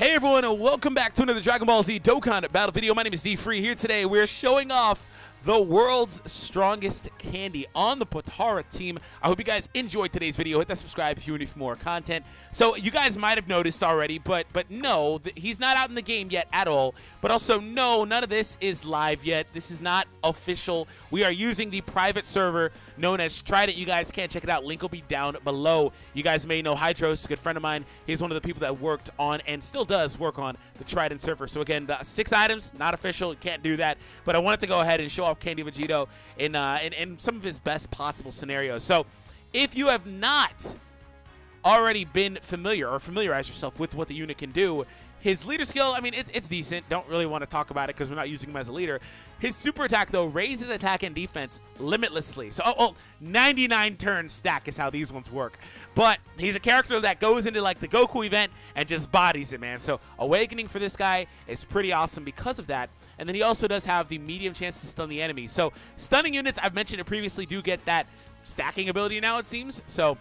Hey everyone, and welcome back to another Dragon Ball Z Dokkan Battle video. My name is D-Free. Here today, we're showing off the world's strongest candy on the Potara team. I hope you guys enjoyed today's video. Hit that subscribe if you want more content. So you guys might have noticed already, but no, he's not out in the game yet at all. But also, no, none of this is live yet. This is not official. We are using the private server known as Trident. You guys can check it out. Link will be down below. You guys may know Hydros, a good friend of mine. He's one of the people that worked on and still does work on the Trident server. So again, the 6 items, not official. You can't do that. But I wanted to go ahead and show off Candy Vegito in some of his best possible scenarios. So if you have not already been familiar or familiarized yourself with what the unit can do, his leader skill, I mean, it's decent. Don't really want to talk about it because we're not using him as a leader. His super attack, though, raises attack and defense limitlessly. So, 99 turn stack is how these ones work. But he's a character that goes into, like, the Goku event and just bodies it, man. So, Awakening for this guy is pretty awesome because of that. And then he also does have the medium chance to stun the enemy. So, stunning units, I've mentioned it previously, do get that stacking ability now, it seems. So,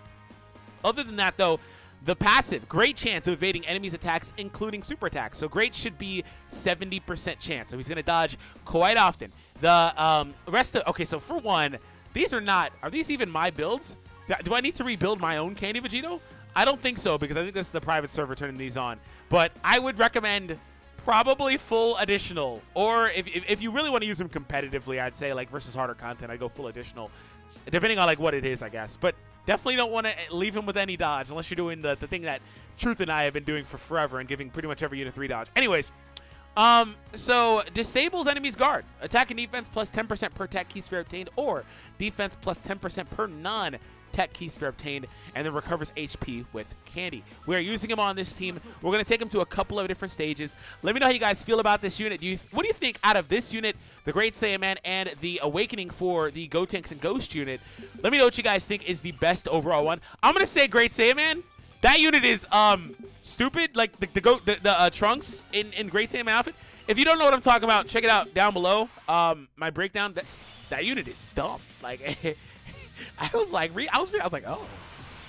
other than that, though, the passive, great chance of evading enemies' attacks, including super attacks. So great should be 70% chance. So he's going to dodge quite often. The rest of, okay, so for one, these are these even my builds? Do I need to rebuild my own Candy Vegito? I don't think so, because I think this is the private server turning these on. But I would recommend probably full additional. Or if you really want to use them competitively, I'd say like versus harder content, I'd go full additional. Depending on like what it is, I guess. But definitely don't want to leave him with any dodge unless you're doing the thing that Truth and I have been doing for forever and giving pretty much every unit 3 dodge. Anyways, so disables enemy's guard. Attack and defense plus 10% per tech key sphere obtained, or defense plus 10% per non-tech key sphere obtained, and then recovers HP with candy. We are using him on this team. We're going to take him to a couple of different stages. Let me know how you guys feel about this unit. What do you think out of this unit, the Great Saiyaman, and the Awakening for the Gotenks and Ghost unit? Let me know what you guys think is the best overall one. I'm going to say Great Saiyaman. That unit is stupid, like the Trunks in Great Saiyaman outfit. If you don't know what I'm talking about, check it out down below. My breakdown. That unit is dumb. Like I was like,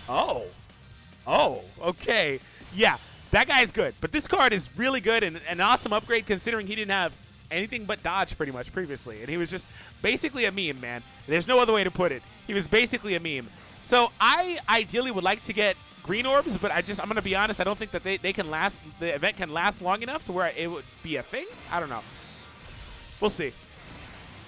oh, okay, yeah, that guy's good. But this card is really good and an awesome upgrade considering he didn't have anything but dodge pretty much previously, and he was just basically a meme, man. There's no other way to put it. He was basically a meme. So I ideally would like to get green orbs, but I'm gonna be honest, I don't think that they can last. The event can last long enough to where it would be a thing. I don't know. We'll see.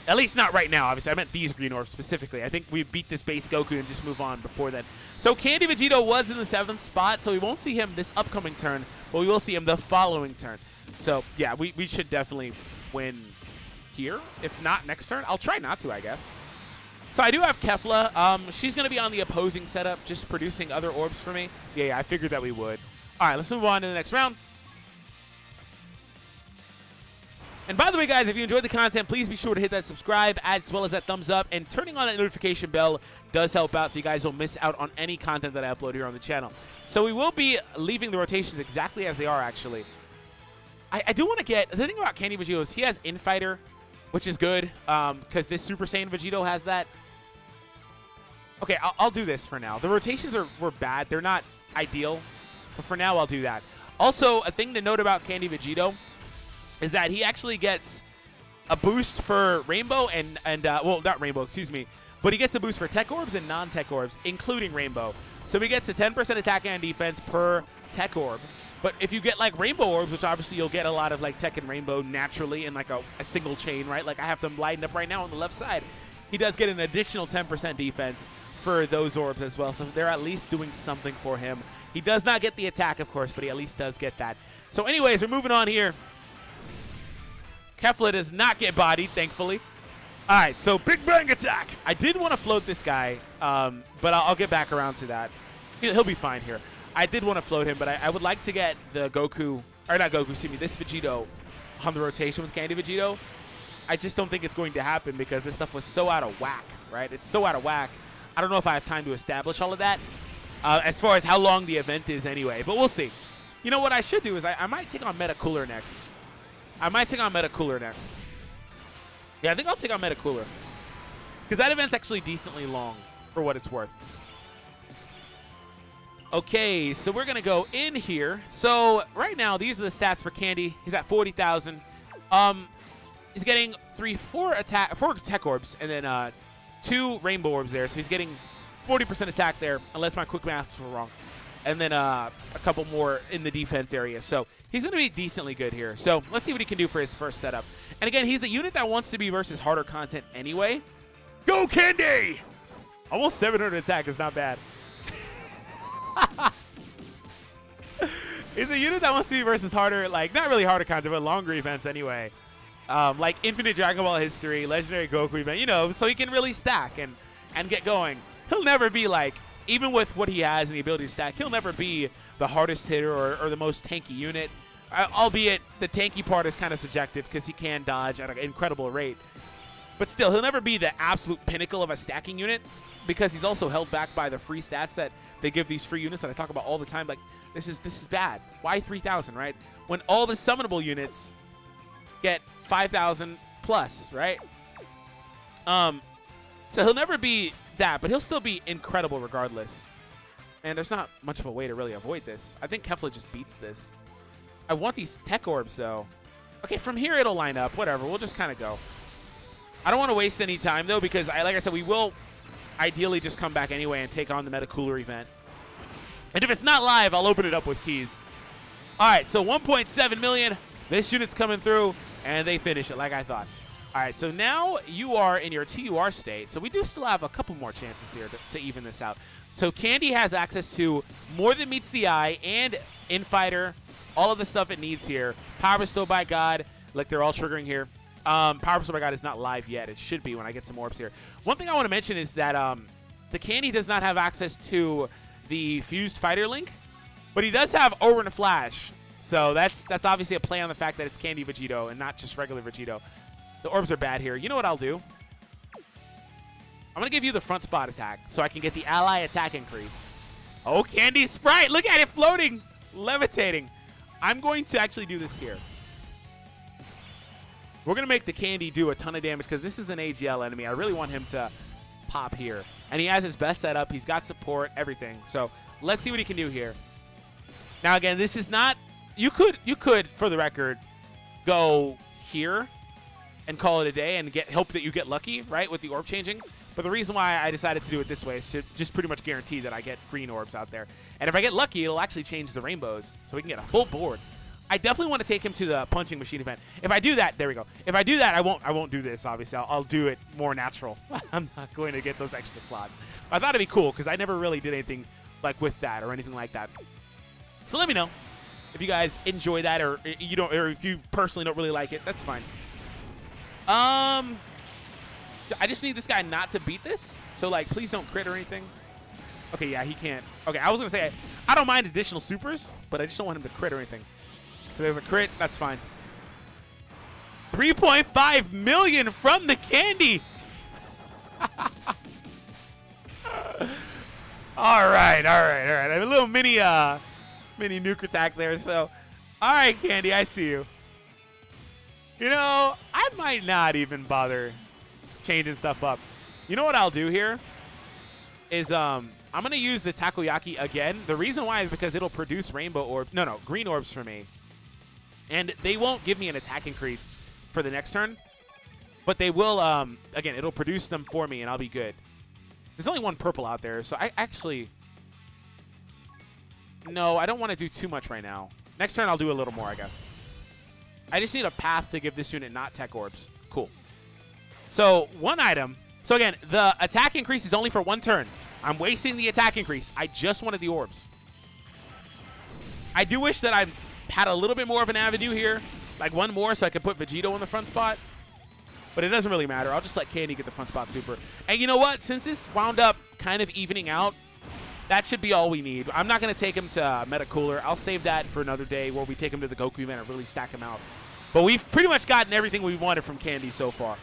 At least not right now, obviously. I meant these green orbs specifically. I think we beat this base Goku and just move on before then. So Candy Vegito was in the 7th spot, so we won't see him this upcoming turn, but we will see him the following turn. So, yeah, we should definitely win here. If not next turn, I'll try not to, I guess. So I do have Kefla. She's going to be on the opposing setup, just producing other orbs for me. Yeah, I figured that we would. All right, let's move on to the next round. And by the way, guys, if you enjoyed the content, please be sure to hit that subscribe as well as that thumbs up. And turning on that notification bell does help out so you guys don't miss out on any content that I upload here on the channel. So we will be leaving the rotations exactly as they are, actually. I do want to get... The thing about Candy Vegito is he has Infighter, which is good because this Super Saiyan Vegito has that. Okay, I'll do this for now. The rotations were bad. They're not ideal. But for now, I'll do that. Also, a thing to note about Candy Vegito is that he actually gets a boost for Rainbow and well, not Rainbow, excuse me, but he gets a boost for Tech Orbs and non-Tech Orbs, including Rainbow. So he gets a 10% attack and defense per Tech Orb. But if you get, like, Rainbow Orbs, which obviously you'll get a lot of, like, Tech and Rainbow naturally in, like, a single chain, right? Like, I have them lined up right now on the left side. He does get an additional 10% defense for those orbs as well, so they're at least doing something for him. He does not get the attack, of course, but he at least does get that. So anyways, we're moving on here. Kefla does not get bodied, thankfully. All right, so Big Bang Attack. I did want to float this guy, but I'll get back around to that. He'll be fine here. I did want to float him, but I would like to get the Goku, or not Goku, excuse me, this Vegito on the rotation with Candy Vegito. I just don't think it's going to happen because this stuff was so out of whack, right? It's so out of whack. I don't know if I have time to establish all of that as far as how long the event is anyway, but we'll see. You know what I should do is I might take on Metacooler next. I might take on Metacooler next. Yeah, I think I'll take on Metacooler. Because that event's actually decently long, for what it's worth. Okay, so we're going to go in here. So right now, these are the stats for Candy. He's at 40,000. He's getting 4 tech orbs and then 2 rainbow orbs there. So he's getting 40% attack there, unless my quick maths were wrong. And then a couple more in the defense area. So he's going to be decently good here. So let's see what he can do for his first setup. And again, he's a unit that wants to be versus harder content anyway. Go Candy! Almost 700 attack is not bad. He's a unit that wants to be versus harder, like not really harder content, but longer events anyway. Like Infinite Dragon Ball History, Legendary Goku event, you know, so he can really stack and get going. He'll never be like, even with what he has and the ability to stack, he'll never be the hardest hitter or the most tanky unit. Albeit the tanky part is kind of subjective because he can dodge at an incredible rate. But still, he'll never be the absolute pinnacle of a stacking unit because he's also held back by the free stats that they give these free units that I talk about all the time. Like, this is bad. Why 3,000, right? When all the summonable units get 5,000 plus, right? So he'll never be that, but he'll still be incredible regardless. And there's not much of a way to really avoid this. I think Kefla just beats this. I want these tech orbs, though. Okay, from here it'll line up. Whatever. We'll just kind of go. I don't want to waste any time, though, because, like I said, we will ideally just come back anyway and take on the Metacooler event. And if it's not live, I'll open it up with keys. All right, so 1.7 million. This unit's coming through, and they finish it like I thought. All right, so now you are in your TUR state. So we do still have a couple more chances here to even this out. So Candy has access to more than meets the eye and Infighter, all of the stuff it needs here. Power Bestow by God, like they're all triggering here. Power Bestow by God is not live yet. It should be when I get some orbs here. One thing I want to mention is that the Candy does not have access to the Fused Fighter Link, but he does have Orin Flash. So that's obviously a play on the fact that it's Candy Vegito and not just regular Vegito. The orbs are bad here. You know what I'll do? I'm going to give you the front spot attack so I can get the ally attack increase. Oh, Candy Sprite. Look at it floating, levitating. I'm going to actually do this here. We're going to make the Candy do a ton of damage because this is an AGL enemy. I really want him to pop here. And he has his best setup. He's got support, everything. So let's see what he can do here. Now, again, this is not... You could, for the record, go here and call it a day and hope that you get lucky, right, with the orb changing. But the reason why I decided to do it this way is to just pretty much guarantee that I get green orbs out there. And if I get lucky, it'll actually change the rainbows so we can get a full board. I definitely want to take him to the punching machine event. If I do that, there we go. If I do that, I won't do this, obviously. I'll do it more natural. I'm not going to get those extra slots. I thought it'd be cool because I never really did anything like with that or anything like that. So let me know if you guys enjoy that or you don't, or if you personally don't really like it. That's fine. I just need this guy not to beat this. So, like, please don't crit or anything. Okay, yeah, he can't. Okay, I was going to say, I don't mind additional supers, but I just don't want him to crit or anything. So there's a crit. That's fine. 3.5 million from the Candy. All right. I have a little mini nuke attack there. So, all right, Candy, I see you. You know, I might not even bother changing stuff up. You know what I'll do here is I'm going to use the Takoyaki again. The reason why is because it'll produce rainbow orbs. No, green orbs for me. And they won't give me an attack increase for the next turn. But they will, again, it'll produce them for me and I'll be good. There's only one purple out there, so I actually... No, I don't want to do too much right now. Next turn I'll do a little more, I guess. I just need a path to give this unit not tech orbs. Cool. So, one item. So, again, the attack increase is only for one turn. I'm wasting the attack increase. I just wanted the orbs. I do wish that I had a little bit more of an avenue here. Like one more so I could put Vegito in the front spot. But it doesn't really matter. I'll just let Candy get the front spot super. And you know what? Since this wound up kind of evening out, that should be all we need. I'm not going to take him to Metacooler. I'll save that for another day where we take him to the Goku event and really stack him out. But we've pretty much gotten everything we wanted from Candy so far.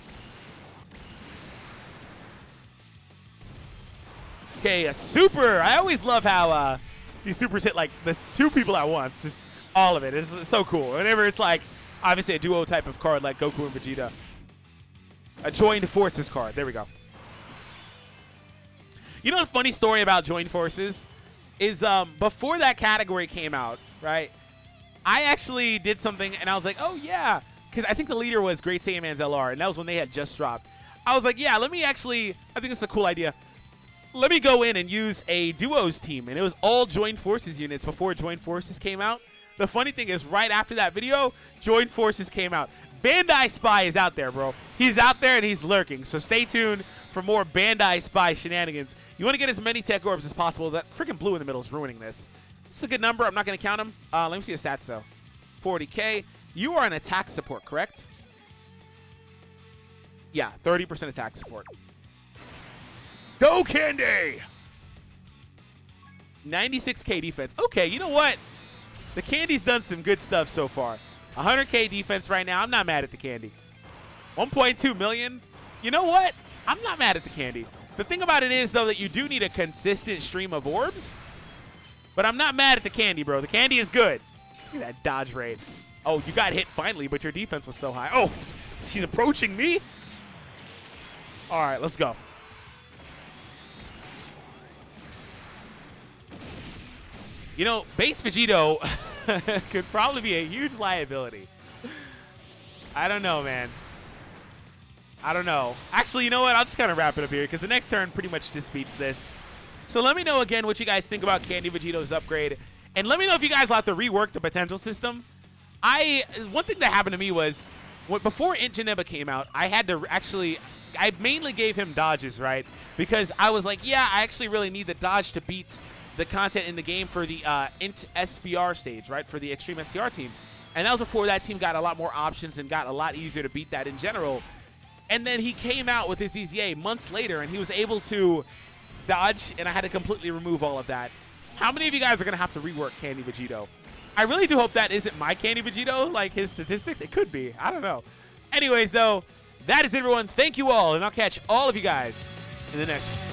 Okay, a super. I always love how these supers hit like this 2 people at once. Just all of it. It's so cool. Whenever it's like, obviously a duo type of card like Goku and Vegeta. A joined forces card. There we go. You know a funny story about joined forces is before that category came out, right, I actually did something, and I was like, oh, yeah, because I think the leader was Great Saiyaman's LR, and that was when they had just dropped. I was like, yeah, let me actually, I think it's a cool idea. Let me go in and use a duos team, and it was all Joined Forces units before Joined Forces came out. The funny thing is, right after that video, Joined Forces came out. Bandai Spy is out there, bro. He's out there, and he's lurking, so stay tuned for more Bandai Spy shenanigans. You want to get as many tech orbs as possible. That freaking blue in the middle is ruining this. This is a good number. I'm not going to count him. Let me see his stats, though. 40K. You are an attack support, correct? Yeah, 30% attack support. Go, Candy! 96K defense. Okay, you know what? The Candy's done some good stuff so far. 100K defense right now. I'm not mad at the Candy. 1.2 million. You know what? I'm not mad at the Candy. The thing about it is, though, that you do need a consistent stream of orbs. But I'm not mad at the Candy, bro. The Candy is good. Look at that dodge rate. Oh, you got hit finally, but your defense was so high. Oh, she's approaching me? All right, let's go. You know, base Vegito could probably be a huge liability. I don't know, man. I don't know. Actually, you know what? I'll just kind of wrap it up here because the next turn pretty much disputes this. So let me know again what you guys think about Candy Vegito's upgrade. And let me know if you guys will have to rework the potential system. One thing that happened to me was before Int Janemba came out, I had to actually, I mainly gave him dodges, right? Because I was like, yeah, I actually really need the dodge to beat the content in the game for the Int SBR stage, right? For the Extreme STR team. And that was before that team got a lot more options and got a lot easier to beat that in general. And then he came out with his EZA months later, and he was able to dodge, and I had to completely remove all of that. How many of you guys are going to have to rework Candy Vegito? I really do hope that isn't my Candy Vegito, like his statistics. It could be. I don't know. Anyways, though, that is it, everyone. Thank you all, and I'll catch all of you guys in the next one.